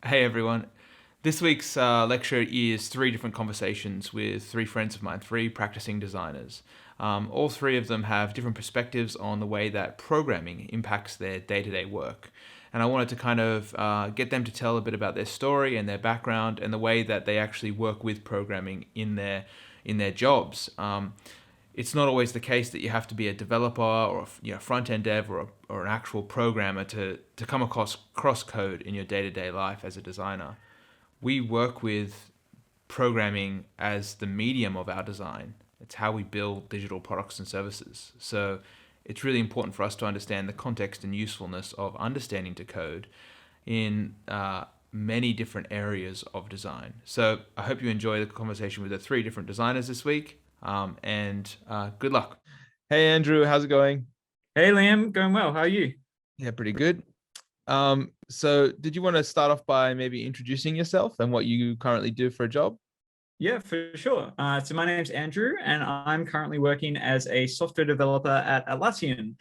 Hey everyone. This week's lecture is three different conversations with three friends of mine, three practicing designers. All three of them have different perspectives on the way that programming impacts their day to day work. And I wanted to kind of get them to tell a bit about their story and their background and the way that they actually work with programming in their jobs. It's not always the case that you have to be a developer or front end dev or an actual programmer to come across cross code in your day to day life as a designer. We work with programming as the medium of our design. It's how we build digital products and services. So it's really important for us to understand the context and usefulness of understanding to code in many different areas of design. So I hope you enjoy the conversation with the three different designers this week, and good luck. Hey Andrew, how's it going? Hey Liam, going well. How are you? Yeah, pretty good. So did you want to start off by maybe introducing yourself and what you currently do for a job? Yeah, for sure. So my name's Andrew, and I'm currently working as a software developer at Atlassian.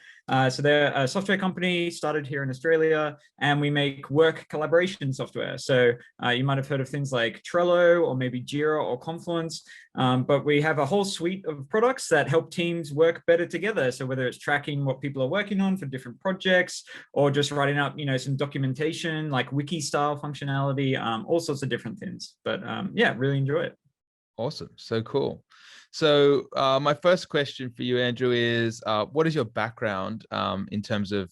So they're a software company started here in Australia, and we make work collaboration software. So you might have heard of things like Trello or maybe Jira or Confluence, but we have a whole suite of products that help teams work better together. So whether it's tracking what people are working on for different projects, or just writing up, some documentation like wiki style functionality, all sorts of different things. But yeah, really enjoy it. Awesome. So cool. So my first question for you, Andrew, is what is your background in terms of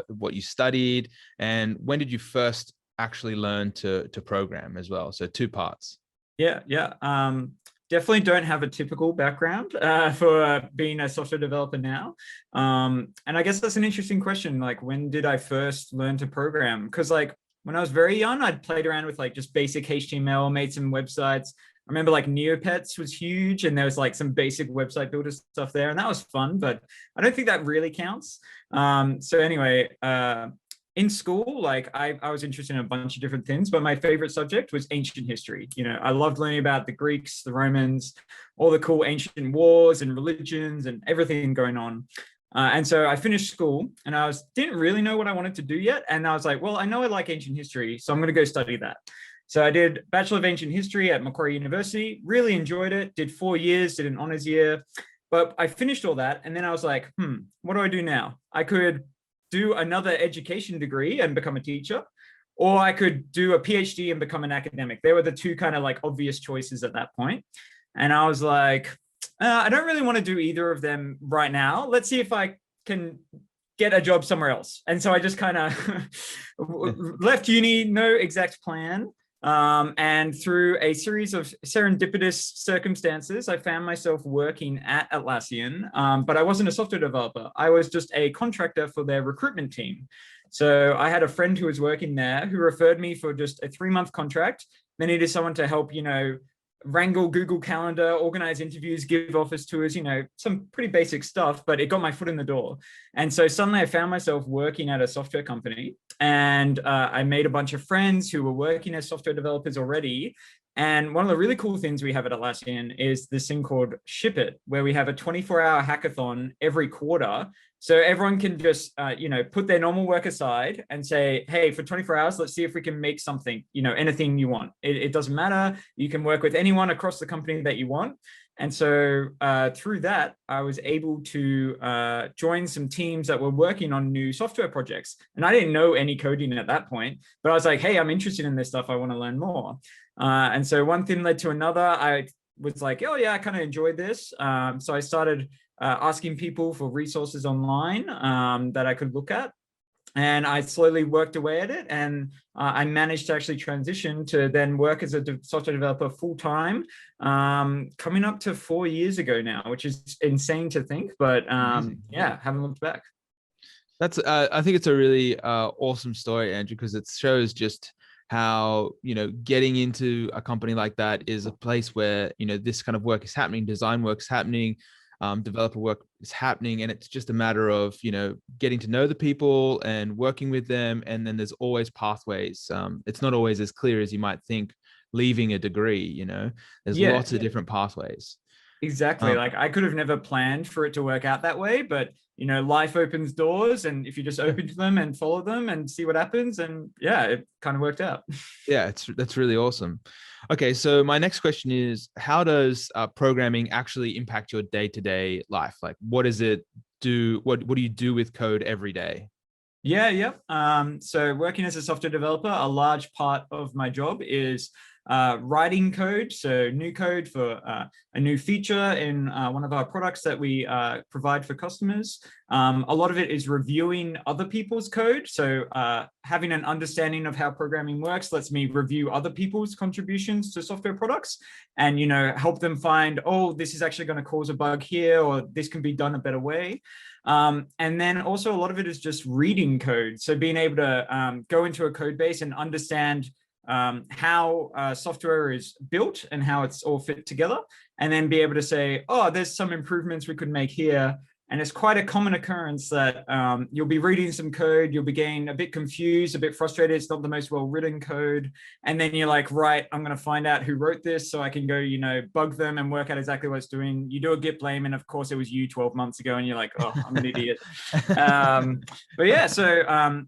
what you studied, and when did you first actually learn to program as well? So two parts. Yeah. Definitely don't have a typical background for being a software developer now. And I guess that's an interesting question. Like, when did I first learn to program? Because like when I was very young, I'd played around with like just basic HTML, made some websites. I remember like Neopets was huge, and there was like some basic website builder stuff there, and that was fun. But I don't think that really counts. So anyway, in school, like I was interested in a bunch of different things, but my favorite subject was ancient history. I loved learning about the Greeks, the Romans, all the cool ancient wars and religions and everything going on. And so I finished school, and didn't really know what I wanted to do yet. And I was like, well, I know I like ancient history, so I'm going to go study that. So I did Bachelor of Ancient History at Macquarie University, really enjoyed it, did 4 years, did an honors year. But I finished all that, and then I was like, what do I do now? I could do another education degree and become a teacher, or I could do a PhD and become an academic. They were the two kind of like obvious choices at that point. And I was like, I don't really want to do either of them right now. Let's see if I can get a job somewhere else. And so I just kind of left uni, no exact plan. And through a series of serendipitous circumstances, I found myself working at Atlassian, but I wasn't a software developer. I was just a contractor for their recruitment team. So I had a friend who was working there who referred me for just a 3-month contract. They needed someone to help, wrangle Google Calendar, organize interviews, give office tours, some pretty basic stuff, but it got my foot in the door. And so suddenly I found myself working at a software company, and I made a bunch of friends who were working as software developers already. And one of the really cool things we have at Atlassian is this thing called Ship It, where we have a 24-hour hackathon every quarter. So everyone can just, put their normal work aside and say, hey, for 24 hours, let's see if we can make something, anything you want. It doesn't matter. You can work with anyone across the company that you want. And so through that, I was able to join some teams that were working on new software projects. And I didn't know any coding at that point, but I was like, hey, I'm interested in this stuff. I want to learn more. And so one thing led to another. I was like, oh yeah, I kind of enjoyed this. So I started asking people for resources online that I could look at. And I slowly worked away at it, and I managed to actually transition to then work as a software developer full time, coming up to 4 years ago now, which is insane to think, but yeah, haven't looked back. That's I think it's a really awesome story, Andrew, because it shows just how getting into a company like that is a place where this kind of work is happening, design work is happening, developer work is happening, and it's just a matter of getting to know the people and working with them, and then there's always pathways. It's not always as clear as you might think leaving a degree. There's Yeah, lots of different pathways. exactly. um, Like I could have never planned for it to work out that way, but life opens doors, and if you just open to them and follow them and see what happens, and yeah, it kind of worked out. Yeah, that's really awesome. Okay, so my next question is, how does programming actually impact your day-to-day life? Like, what does it do? What do you do with code every day? Yeah, yeah. So working as a software developer, a large part of my job is writing code. So new code for a new feature in one of our products that we provide for customers. A lot of it is reviewing other people's code. So having an understanding of how programming works lets me review other people's contributions to software products and, help them find, oh, this is actually going to cause a bug here, or this can be done a better way. And then also a lot of it is just reading code. So being able to go into a code base and understand how software is built and how it's all fit together, and then be able to say, oh, there's some improvements we could make here. And it's quite a common occurrence that you'll be reading some code, you'll be getting a bit confused, a bit frustrated. It's not the most well-written code. And then you're like, right, I'm going to find out who wrote this so I can go, bug them and work out exactly what it's doing. You do a Git blame, and of course it was you 12 months ago, and you're like, oh, I'm an idiot. But yeah, so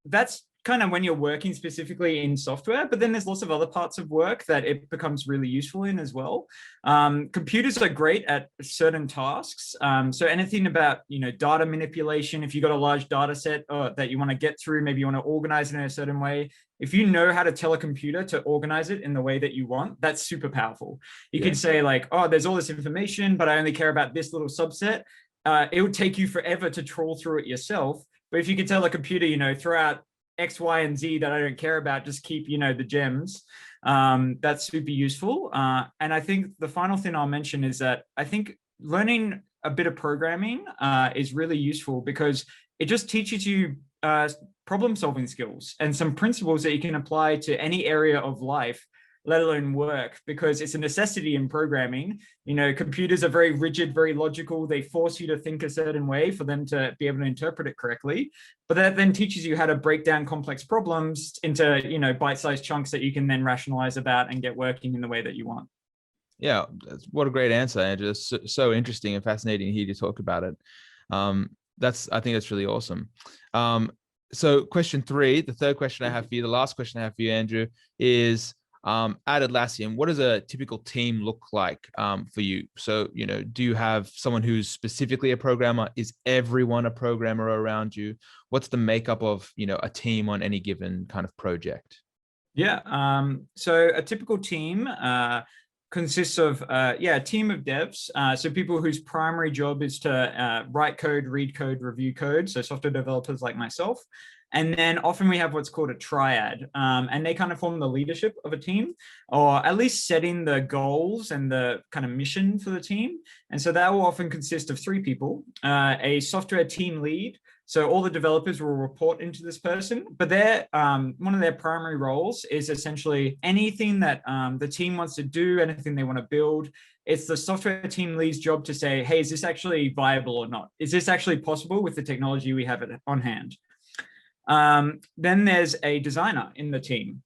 that's kind of when you're working specifically in software, but then there's lots of other parts of work that it becomes really useful in as well. Computers are great at certain tasks. So anything about, data manipulation, if you've got a large data set that you want to get through, maybe you want to organize it in a certain way. If you know how to tell a computer to organize it in the way that you want, that's super powerful. You can say like, oh, there's all this information, but I only care about this little subset. It would take you forever to trawl through it yourself. But if you could tell a computer, throw out X, Y, and Z that I don't care about, just keep, the gems. That's super useful. And I think the final thing I'll mention is that I think learning a bit of programming is really useful because it just teaches you problem solving skills and some principles that you can apply to any area of life, let alone work, because it's a necessity in programming. Computers are very rigid, very logical. They force you to think a certain way for them to be able to interpret it correctly. But that then teaches you how to break down complex problems into, bite-sized chunks that you can then rationalize about and get working in the way that you want. Yeah, what a great answer, Andrew. It's so interesting and fascinating to hear you talk about it. I think that's really awesome. So question 3, the third question I have for you, the last question I have for you, Andrew, is at Atlassian, what does a typical team look like for you? So, do you have someone who's specifically a programmer? Is everyone a programmer around you? What's the makeup of, a team on any given kind of project? Yeah. So a typical team consists of, a team of devs. So people whose primary job is to write code, read code, review code. So software developers like myself. And then often we have what's called a triad, and they kind of form the leadership of a team, or at least setting the goals and the kind of mission for the team. And so that will often consist of 3 people, a software team lead. So all the developers will report into this person, but one of their primary roles is essentially anything that the team wants to do, anything they want to build. It's the software team lead's job to say, hey, is this actually viable or not? Is this actually possible with the technology we have on hand? Then there's a designer in the team.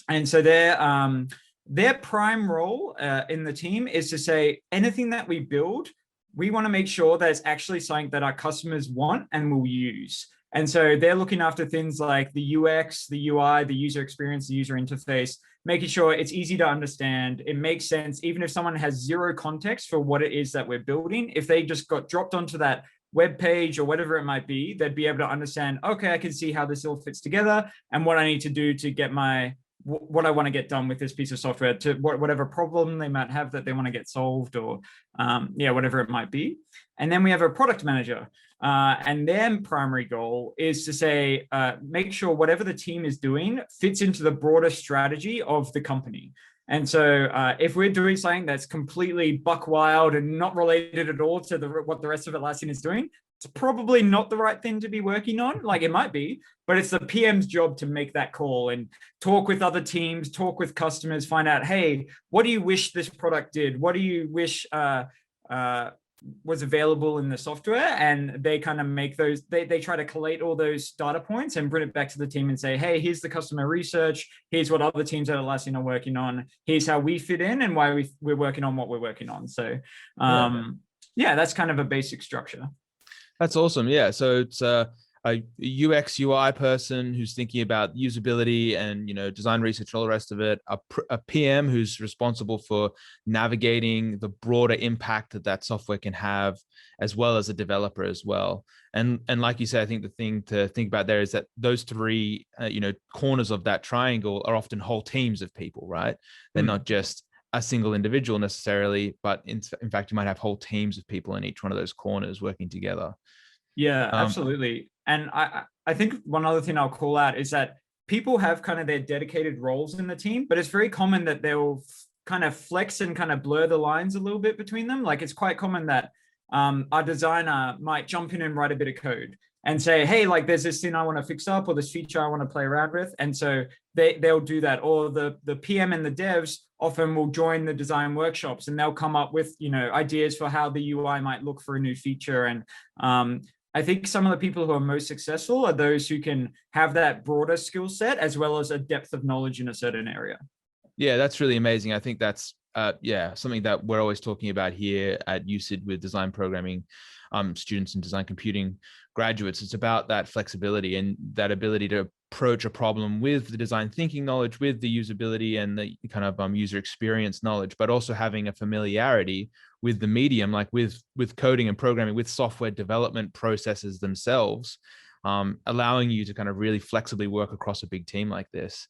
And so their prime role in the team is to say anything that we build, we want to make sure that it's actually something that our customers want and will use. And so they're looking after things like the UX, the UI, the user experience, the user interface, making sure it's easy to understand. It makes sense, even if someone has zero context for what it is that we're building. If they just got dropped onto that web page or whatever it might be, they'd be able to understand, okay, I can see how this all fits together and what I need to do to get what I want to get done with this piece of software, to whatever problem they might have that they want to get solved, or whatever it might be. And then we have a product manager, and their primary goal is to say, make sure whatever the team is doing fits into the broader strategy of the company. And so if we're doing something that's completely buck wild and not related at all to what the rest of Atlassian is doing, it's probably not the right thing to be working on. Like, it might be, but it's the PM's job to make that call and talk with other teams, talk with customers, find out, hey, what do you wish this product did? What do you wish was available in the software? And they kind of make those, they try to collate all those data points and bring it back to the team and say, hey, here's the customer research. Here's what other teams at Atlassian are working on. Here's how we fit in and why we're working on what we're working on. So, that's kind of a basic structure. That's awesome. Yeah. So it's a UX UI person who's thinking about usability and design research and all the rest of it. A PM who's responsible for navigating the broader impact that that software can have, as well as a developer as well. And like you said, I think the thing to think about there is that those three corners of that triangle are often whole teams of people, right? They're not just a single individual necessarily, but in fact, you might have whole teams of people in each one of those corners working together. Yeah, Um, absolutely. And I think one other thing I'll call out is that people have kind of their dedicated roles in the team, but it's very common that they'll kind of flex and kind of blur the lines a little bit between them. Like it's quite common that our designer might jump in and write a bit of code and say, hey, like there's this thing I want to fix up or this feature I want to play around with. And so they'll do that. Or the PM and the devs often will join the design workshops and they'll come up with, ideas for how the UI might look for a new feature. And I think some of the people who are most successful are those who can have that broader skill set as well as a depth of knowledge in a certain area. Yeah, that's really amazing. I think that's something that we're always talking about here at UCID with design programming students and design computing graduates. It's about that flexibility and that ability to approach a problem with the design thinking knowledge, with the usability and the kind of user experience knowledge, but also having a familiarity with the medium, like with coding and programming, with software development processes themselves, allowing you to kind of really flexibly work across a big team like this.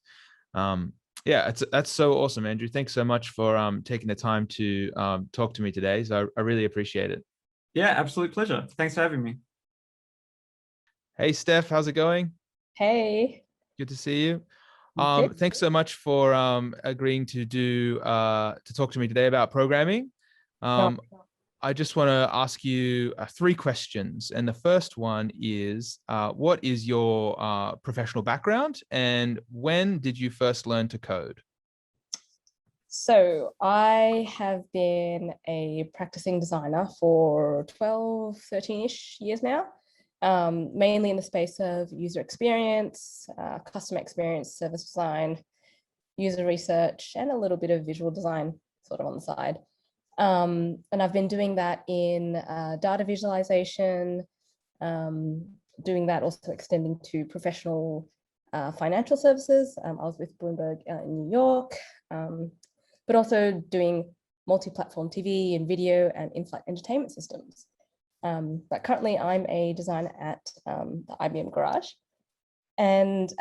Yeah, that's so awesome, Andrew. Thanks so much for taking the time to talk to me today. So I really appreciate it. Yeah, absolute pleasure. Thanks for having me. Hey, Steph, how's it going? Hey. Good to see you. Okay. Thanks so much for agreeing to talk to me today about programming. I just want to ask you 3 questions. And the first one is, what is your professional background and when did you first learn to code? So I have been a practicing designer for 12, 13-ish years now, mainly in the space of user experience, customer experience, service design, user research, and a little bit of visual design sort of on the side. And I've been doing that in data visualization, doing that also extending to professional financial services. I was with Bloomberg in New York, but also doing multi-platform TV and video and in-flight entertainment systems. But currently I'm a designer at the IBM Garage. And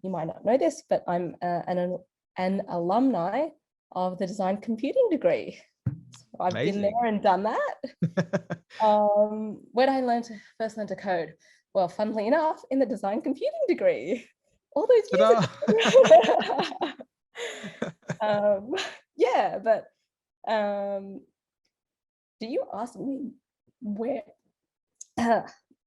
you might not know this, but I'm an alumni of the design computing degree. So I've Amazing. been there and done that. When I first learned to code, well, funnily enough, in the design computing degree, all those years ago. Yeah, but do you ask me where,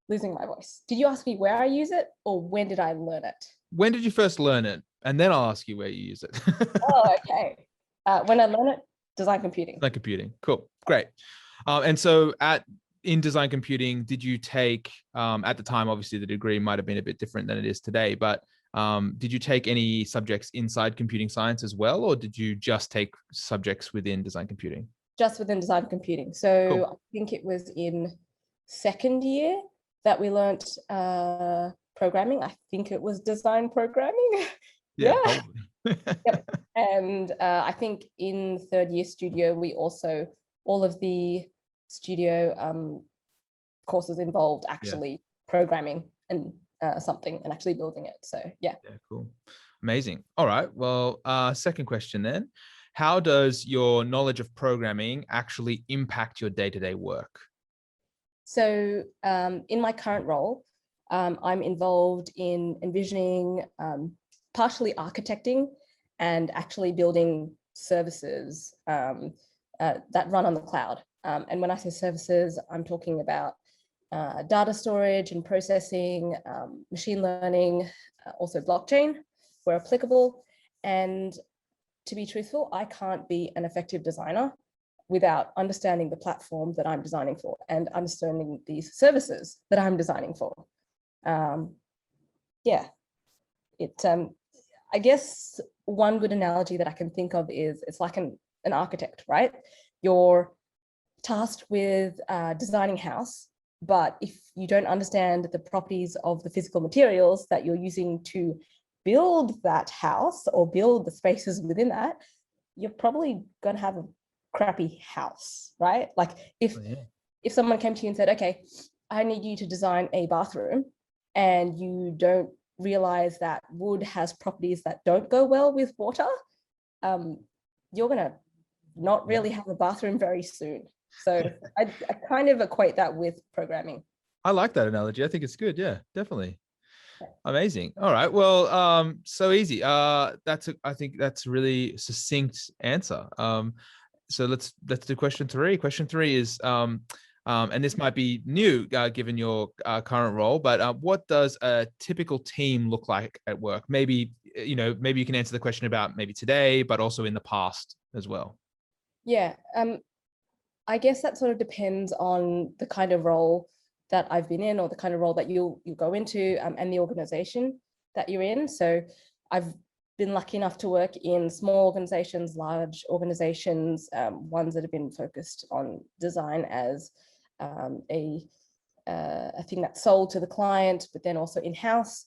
losing my voice, did you ask me where I use it or when did I learn it? When did you first learn it? And then I'll ask you where you use it. Oh, okay. When I learned it, design computing. Design computing. Cool. Great. And so in design computing, did you take, at the time, obviously the degree might have been a bit different than it is today, but did you take any subjects inside computing science as well, or did you just take subjects within design computing? Just within design computing. So cool. I think it was in second year that we learned programming. I think it was design programming. Yeah. Yep. And I think in third year studio, we also, all of the studio courses involved actually programming and something and actually building it. So yeah. Yeah, cool. Amazing. All right. Well, second question then. How does your knowledge of programming actually impact your day-to-day work? So in my current role, I'm involved in envisioning, partially architecting and actually building services that run on the cloud. And when I say services, I'm talking about data storage and processing, machine learning, also blockchain where applicable. And to be truthful, I can't be an effective designer without understanding the platform that I'm designing for and understanding these services that I'm designing for. Yeah, I guess one good analogy that I can think of is it's like an architect, right? You're tasked with designing a house, But if you don't understand the properties of the physical materials that you're using to build that house or build the spaces within that, you're probably going to have a crappy house, right? Like if someone came to you and said, okay, I need you to design a bathroom, and you don't realize that wood has properties that don't go well with water, you're going to not really have a bathroom very soon. So I kind of equate that with programming. I like that analogy. I think it's good. Yeah, definitely. Amazing. All right. Well, so easy. I think that's a really succinct answer. So let's do question 3. Question 3 is, and this might be new given your current role, but what does a typical team look like at work? Maybe you can answer the question about maybe today, but also in the past as well. Yeah. I guess that sort of depends on the kind of role that I've been in, or the kind of role that you'll go into, and the organization that you're in. So I've been lucky enough to work in small organizations, large organizations, ones that have been focused on design as a thing that's sold to the client, but then also in-house.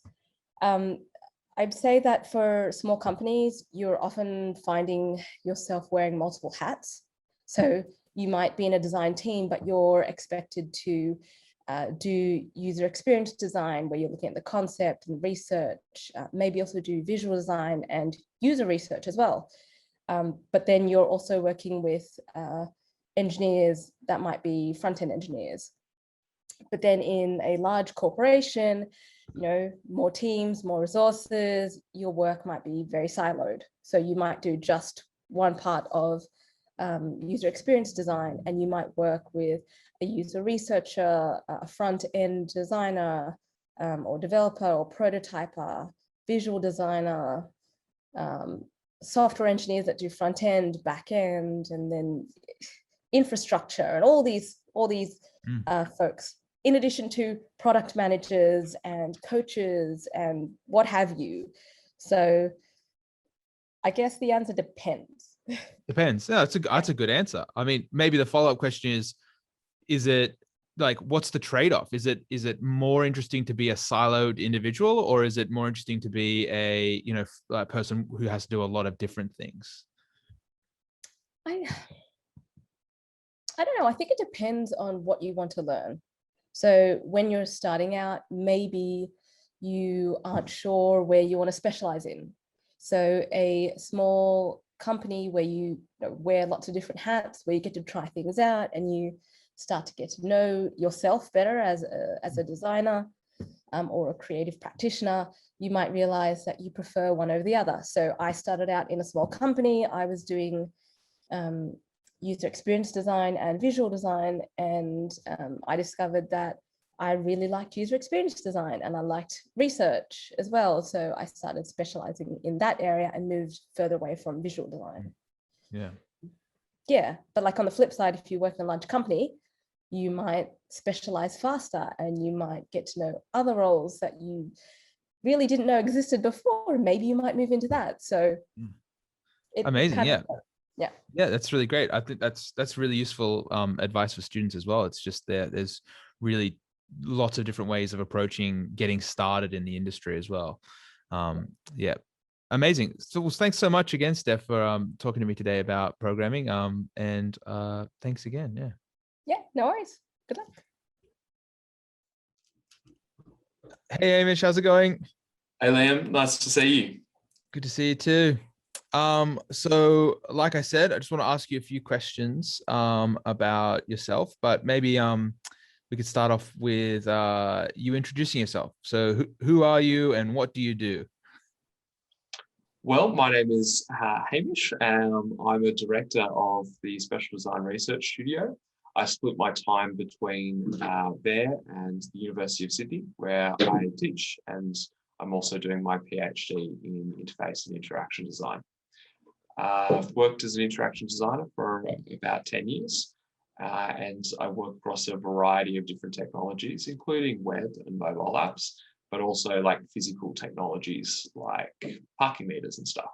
I'd say that for small companies, you're often finding yourself wearing multiple hats. So you might be in a design team, but you're expected to do user experience design, where you're looking at the concept and research, maybe also do visual design and user research as well. But then you're also working with engineers that might be front-end engineers. But then in a large corporation, more teams, more resources, your work might be very siloed. So you might do just one part of user experience design, and you might work with a user researcher, a front-end designer, or developer or prototyper, visual designer, software engineers that do front-end, back-end, and then infrastructure, and all these folks, in addition to product managers and coaches and what have you. So I guess the answer depends. Depends. Yeah, that's a good answer. I mean, maybe the follow-up question is it like, what's the trade-off? Is it more interesting to be a siloed individual, or is it more interesting to be a person who has to do a lot of different things? I don't know. I think it depends on what you want to learn. So when you're starting out, maybe you aren't sure where you want to specialize in. So a small company where you wear lots of different hats, where you get to try things out and you start to get to know yourself better as a designer or a creative practitioner, you might realize that you prefer one over the other. So I started out in a small company. I was doing user experience design and visual design, and I discovered that I really liked user experience design and I liked research as well. So I started specializing in that area and moved further away from visual design. Yeah, but like on the flip side, if you work in a large company, you might specialize faster and you might get to know other roles that you really didn't know existed before, and maybe you might move into that. So amazing. Yeah, that's really great. I think that's really useful advice for students as well. It's just there's really lots of different ways of approaching getting started in the industry as well. Amazing. So thanks so much again, Steph, for talking to me today about programming. And thanks again. Yeah, no worries. Good luck. Hey, Hamish, how's it going? Hey, Liam. Nice to see you. Good to see you too. So like I said, I just want to ask you a few questions about yourself, but maybe we could start off with you introducing yourself. So who are you and what do you do? Well, my name is Hamish. I'm a director of the Special Design Research Studio. I split my time between there and the University of Sydney, where I teach, and I'm also doing my PhD in interface and interaction design. I've worked as an interaction designer for about 10 years, and I work across a variety of different technologies, including web and mobile apps, but also like physical technologies like parking meters and stuff.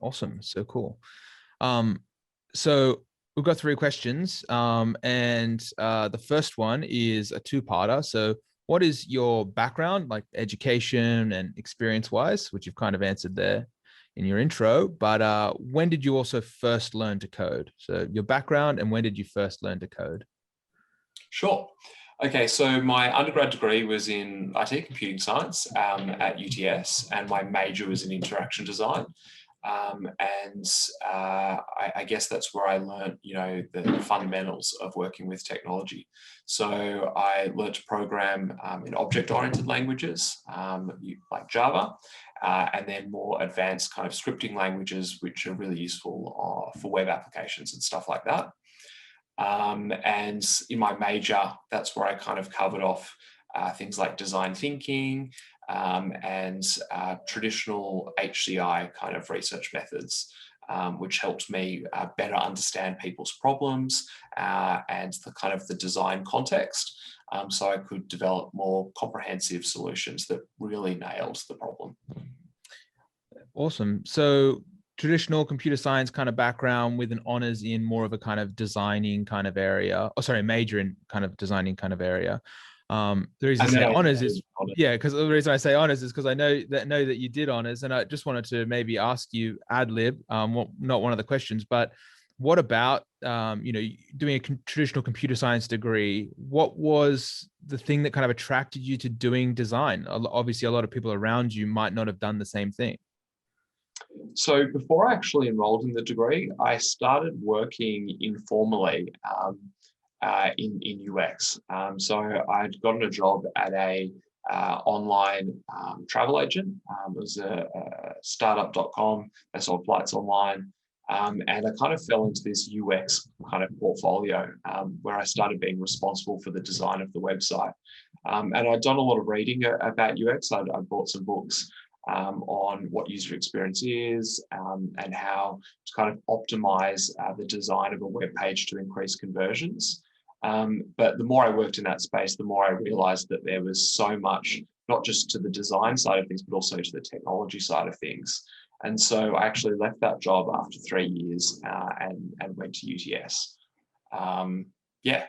Awesome. So cool. So we've got three questions, and the first one is a two-parter. So, what is your background, like education and experience-wise, which you've kind of answered there in your intro? But when did you also first learn to code? So, your background and when did you first learn to code? Sure. Okay, so my undergrad degree was in IT computing science at UTS, and my major was in interaction design. I guess that's where I learned, the fundamentals of working with technology. So I learned to program in object-oriented languages like Java, and then more advanced kind of scripting languages, which are really useful for web applications and stuff like that. And in my major, that's where I kind of covered off things like design thinking and traditional HCI kind of research methods, which helped me better understand people's problems and the design context. So I could develop more comprehensive solutions that really nailed the problem. Awesome. So traditional computer science kind of background with an honors in more of a kind of designing kind of area. Oh, sorry, major in kind of designing kind of area. The reason I say honors is, because the reason I say honors is because I know that you did honors, and I just wanted to maybe ask you ad lib, not one of the questions, but what about doing a traditional computer science degree? What was the thing that kind of attracted you to doing design? Obviously, a lot of people around you might not have done the same thing. So before I actually enrolled in the degree, I started working informally in UX. So I'd gotten a job at a online travel agent. It was a startup.com. They sold flights online. And I kind of fell into this UX kind of portfolio where I started being responsible for the design of the website. And I'd done a lot of reading about UX. I bought some books on what user experience is and how to kind of optimize the design of a web page to increase conversions. But the more I worked in that space, the more I realized that there was so much, not just to the design side of things, but also to the technology side of things. And so I actually left that job after 3 years and went to UTS. Yeah.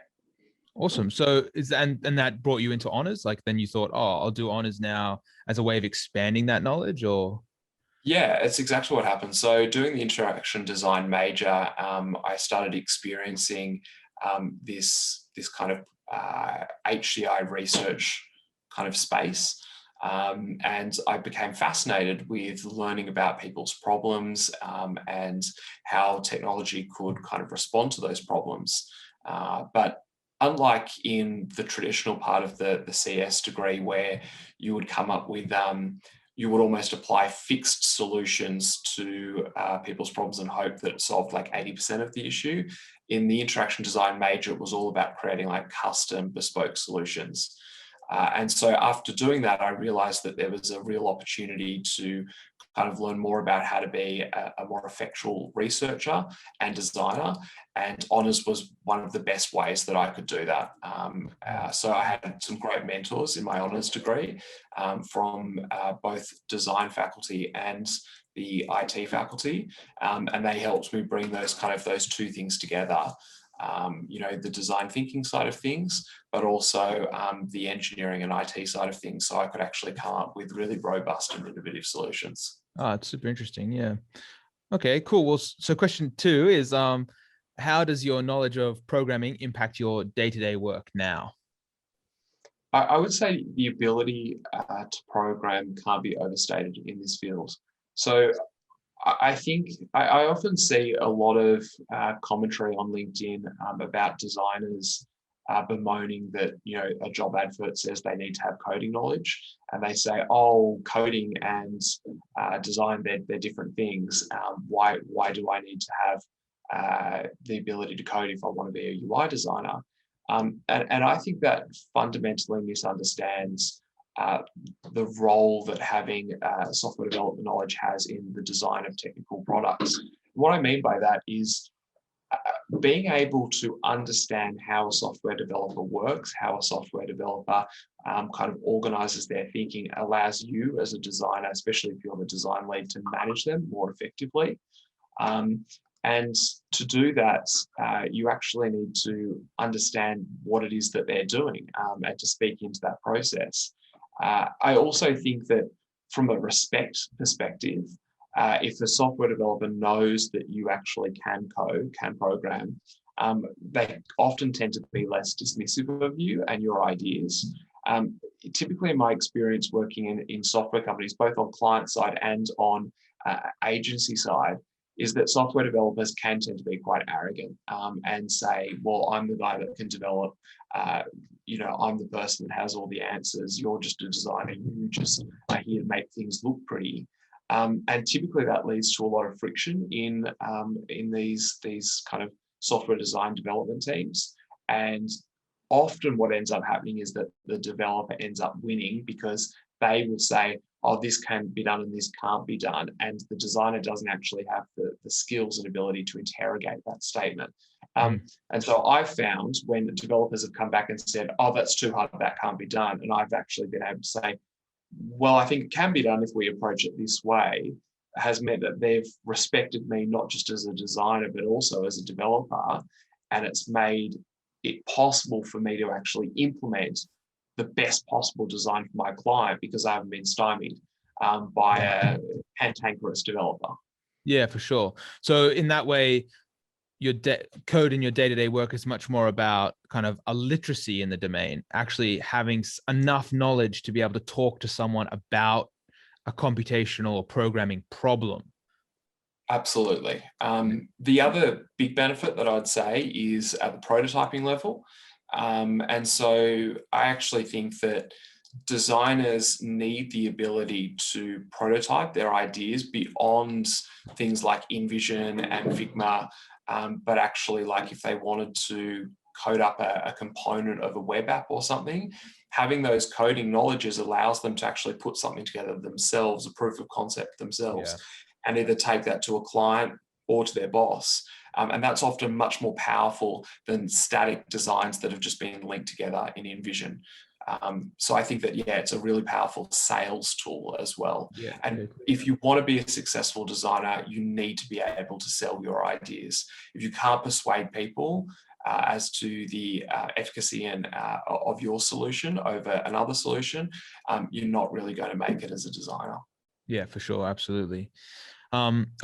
Awesome. So and that brought you into honors? Like then you thought, oh, I'll do honors now as a way of expanding that knowledge, or? Yeah, it's exactly what happened. So doing the interaction design major, I started experiencing this kind of HCI research kind of space. And I became fascinated with learning about people's problems and how technology could kind of respond to those problems. But unlike in the traditional part of the CS degree where you would come up with, you would almost apply fixed solutions to people's problems and hope that it solved like 80% of the issue. In the interaction design major, it was all about creating like custom bespoke solutions. And so after doing that, I realized that there was a real opportunity to kind of learn more about how to be a more effectual researcher and designer. And honors was one of the best ways that I could do that. So I had some great mentors in my honors degree from both design faculty and the IT faculty. And they helped me bring those two things together. The design thinking side of things, but also the engineering and IT side of things. So I could actually come up with really robust and innovative solutions. Oh, it's super interesting. Yeah. Okay, cool. Well, so question 2 is, how does your knowledge of programming impact your day-to-day work now? I would say the ability to program can't be overstated in this field. So I think I often see a lot of commentary on LinkedIn about designers bemoaning that, a job advert says they need to have coding knowledge, and they say, oh, coding and design, they're different things. Why do I need to have the ability to code if I want to be a UI designer? And I think that fundamentally misunderstands the role that having software development knowledge has in the design of technical products. What I mean by that is being able to understand how a software developer works, how a software developer kind of organizes their thinking, allows you as a designer, especially if you're the design lead, to manage them more effectively. And to do that, you actually need to understand what it is that they're doing, and to speak into that process. I also think that from a respect perspective, if a software developer knows that you actually can code, can program, they often tend to be less dismissive of you and your ideas. Typically, in my experience working in software companies, both on client side and on agency side, is that software developers can tend to be quite arrogant, and say, well, I'm the guy that can develop, I'm the person that has all the answers. You're just a designer. You just are here to make things look pretty. And typically that leads to a lot of friction in these kind of software design development teams. And often what ends up happening is that the developer ends up winning because they will say, oh, this can be done and this can't be done. And the designer doesn't actually have the skills and ability to interrogate that statement. And so I've found when developers have come back and said, oh, that's too hard, that can't be done. And I've actually been able to say, well, I think it can be done if we approach it this way, has meant that they've respected me not just as a designer, but also as a developer. And it's made it possible for me to actually implement the best possible design for my client because I haven't been stymied by a cantankerous developer. Yeah, for sure. So in that way, your code in your day-to-day work is much more about kind of a literacy in the domain, actually having enough knowledge to be able to talk to someone about a computational or programming problem. Absolutely. The other big benefit that I'd say is at the prototyping level. And so I actually think that designers need the ability to prototype their ideas beyond things like InVision and Figma. But actually, like if they wanted to code up a component of a web app or something, having those coding knowledges allows them to actually put something together themselves, a proof of concept themselves, and either take that to a client or to their boss. And that's often much more powerful than static designs that have just been linked together in InVision. So I think that, it's a really powerful sales tool as well. Yeah. And if you want to be a successful designer, you need to be able to sell your ideas. If you can't persuade people as to the efficacy and of your solution over another solution, you're not really going to make it as a designer. Yeah, for sure. Absolutely.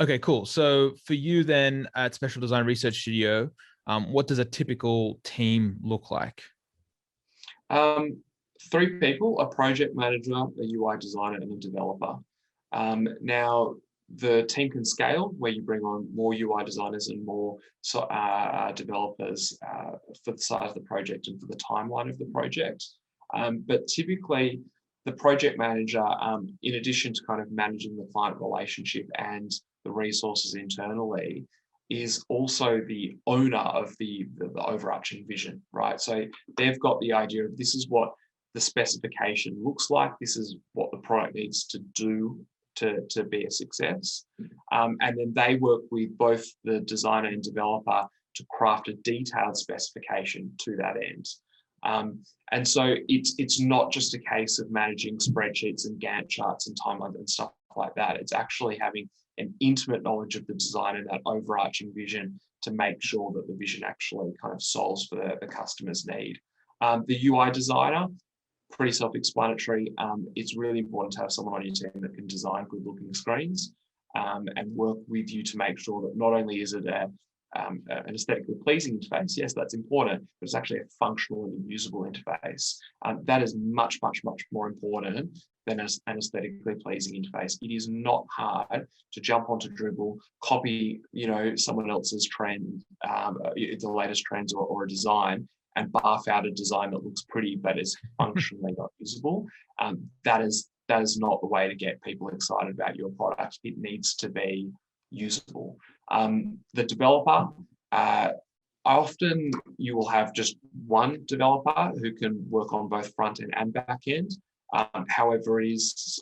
Okay, cool. So for you then at Special Design Research Studio, what does a typical team look like? 3 people, a project manager, a UI designer, and a developer. Now, the team can scale where you bring on more UI designers and more developers for the size of the project and for the timeline of the project. But typically, the project manager, in addition to kind of managing the client relationship and the resources internally, is also the owner of the overarching vision, right? So they've got the idea of this is what the specification looks like, this is what the product needs to do to be a success. And then they work with both the designer and developer to craft a detailed specification to that end. And so it's not just a case of managing spreadsheets and Gantt charts and timelines and stuff like that. It's actually having an intimate knowledge of the design and that overarching vision to make sure that the vision actually kind of solves for the customer's need. The UI designer, pretty self-explanatory. It's really important to have someone on your team that can design good-looking screens and work with you to make sure that not only is it an aesthetically pleasing interface, yes, that's important, but it's actually a functional and usable interface. That is much, much, much more important than an aesthetically pleasing interface. It is not hard to jump onto Dribble, copy, someone else's trend, the latest trends or a design, and barf out a design that looks pretty but is functionally not usable. That is not the way to get people excited about your product. It needs to be usable. The developer, often you will have just one developer who can work on both front end and back end. However, it is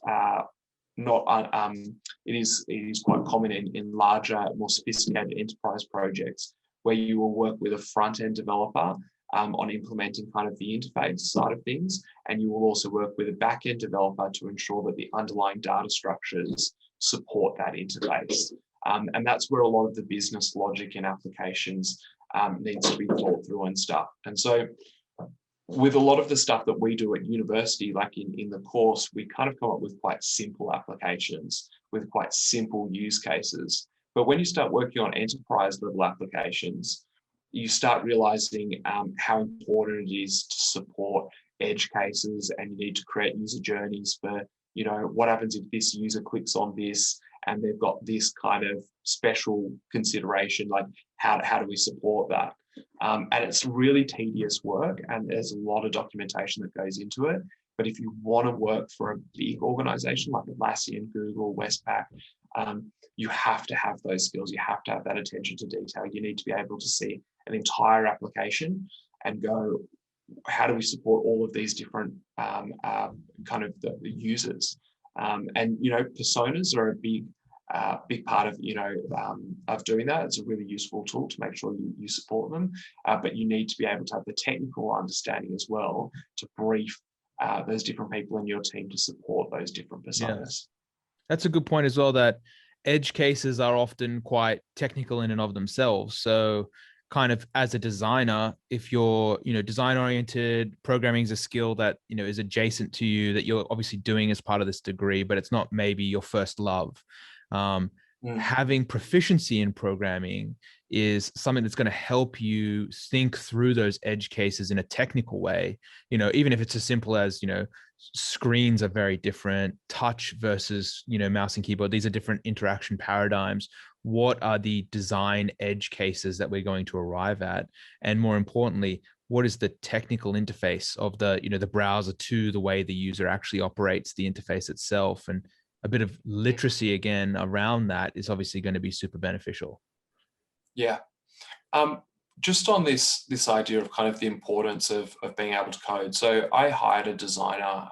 quite common in larger, more sophisticated enterprise projects where you will work with a front end developer on implementing kind of the interface side of things, and you will also work with a back end developer to ensure that the underlying data structures support that interface. And that's where a lot of the business logic in applications needs to be thought through and stuff. And so with a lot of the stuff that we do at university, like in the course, we kind of come up with quite simple applications with quite simple use cases. But when you start working on enterprise level applications, you start realizing how important it is to support edge cases, and you need to create user journeys for, you know, what happens if this user clicks on this and they've got this kind of special consideration, like how do we support that? And it's really tedious work, and there's a lot of documentation that goes into it. But if you want to work for a big organization like Atlassian, Google, Westpac, you have to have those skills. You have to have that attention to detail. You need to be able to see an entire application and go, how do we support all of these different kind of the users? And, you know, personas are a big part of, you know, of doing that. It's a really useful tool to make sure you support them, but you need to be able to have the technical understanding as well to brief those different people in your team to support those different personas. Yes. That's a good point as well, that edge cases are often quite technical in and of themselves. So kind of as a designer, if you're, you know, design oriented, programming is a skill that, you know, is adjacent to you, that you're obviously doing as part of this degree, but it's not maybe your first love. Having proficiency in programming is something that's going to help you think through those edge cases in a technical way. You know, even if it's as simple as, you know, screens are very different, touch versus, you know, mouse and keyboard. These are different interaction paradigms. What are the design edge cases that we're going to arrive at? And more importantly, what is the technical interface of the, you know, the browser to the way the user actually operates the interface itself? And a bit of literacy again around that is obviously going to be super beneficial. Yeah. Just on this idea of kind of the importance of being able to code. So I hired a designer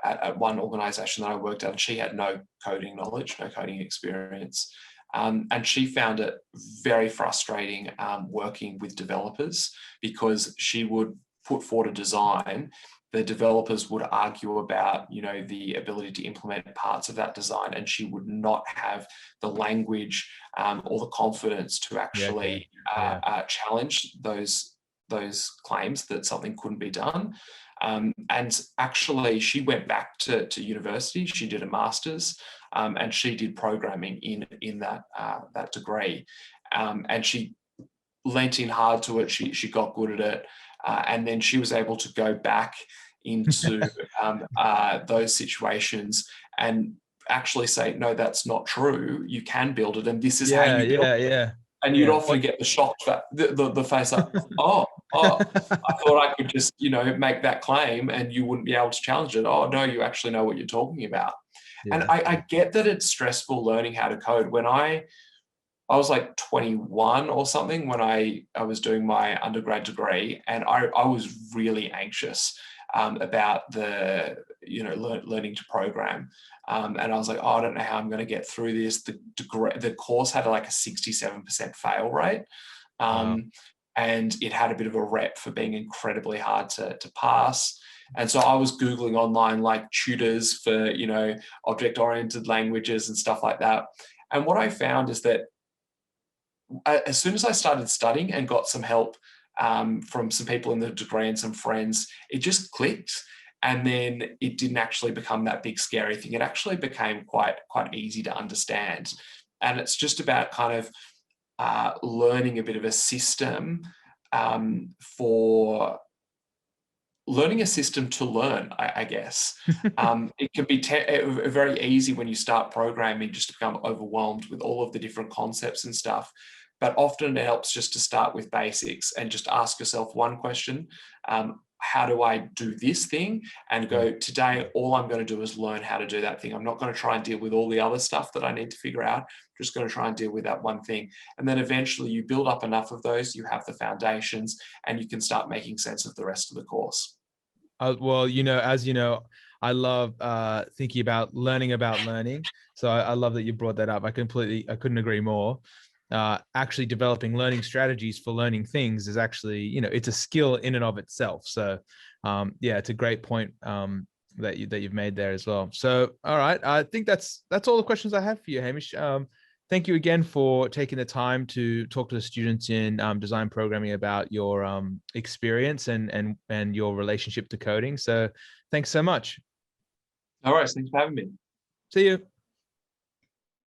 at one organization that I worked at, and she had no coding knowledge, no coding experience. And she found it very frustrating working with developers, because she would put forward a design. The developers would argue about, you know, the ability to implement parts of that design, and she would not have the language or the confidence to actually challenge those claims that something couldn't be done. And actually, she went back to university. She did a master's, and she did programming in that degree, and she lent in hard to it. She got good at it. And then she was able to go back into those situations and actually say, no, that's not true. You can build it, and this is how you build it. And you'd often get the shock, the face up, oh, I thought I could just, you know, make that claim and you wouldn't be able to challenge it. Oh, no, you actually know what you're talking about. Yeah. And I get that it's stressful learning how to code. When I was like 21 or something when I was doing my undergrad degree, and I was really anxious about the, you know, learning to program. And I was like, oh, I don't know how I'm going to get through this. The course had like a 67% fail rate. And it had a bit of a rep for being incredibly hard to pass. And so I was Googling online, like tutors for, you know, object-oriented languages and stuff like that. And what I found is that as soon as I started studying and got some help from some people in the degree and some friends, it just clicked. And then it didn't actually become that big scary thing. It actually became quite easy to understand. And it's just about kind of learning a bit of a system for learning a system to learn, I guess. It can be very easy when you start programming just to become overwhelmed with all of the different concepts and stuff. But often it helps just to start with basics and just ask yourself one question. How do I do this thing? And go, today, all I'm going to do is learn how to do that thing. I'm not going to try and deal with all the other stuff that I need to figure out. I'm just going to try and deal with that one thing. And then eventually you build up enough of those, you have the foundations, and you can start making sense of the rest of the course. Well, you know, as you know, I love thinking about learning. So I love that you brought that up. I couldn't agree more. Actually developing learning strategies for learning things is actually, you know, it's a skill in and of itself. So yeah, it's a great point that you've made there as well. So all right, I think that's all the questions I have for you, Hamish. thank you again for taking the time to talk to the students in design programming about your experience and your relationship to coding. So thanks so much. All right, thanks for having me. See you.